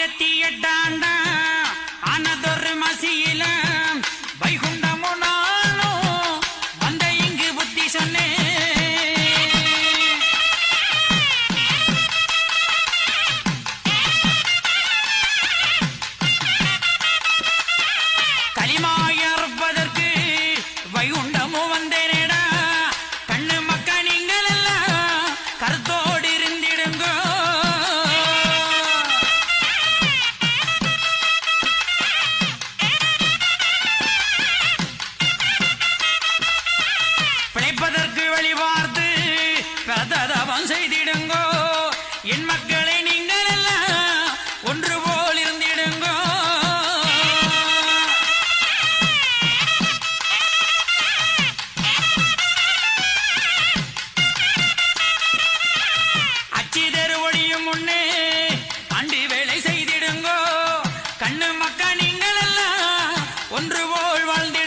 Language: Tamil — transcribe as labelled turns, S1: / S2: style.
S1: 1008 ஆனதொரு மசியில வைகுண்டமோ நானும் வந்த இங்கு புத்தி சொன்னே களிமாயற்பதற்கு வைகுண்டமோ வந்தேனேடா கண்ணு மக்க நீங்கள் எல்லாம் கருத்தோடு இருந்திடுங்கோ பிழைப்பதற்கு வழிபார்த்து பிரதவம் செய்திடுங்கோ என் மக்களை நீங்கள் எல்லாம் ஒன்று போல் இருந்திடுங்கோ அச்சிதர் ஒளியும் முன்னே ஆண்டு வேலை செய்திடுங்கோ கண்ணு மக்க நீங்கள் எல்லாம் ஒன்று போல் வாழ்ந்திடுங்கோ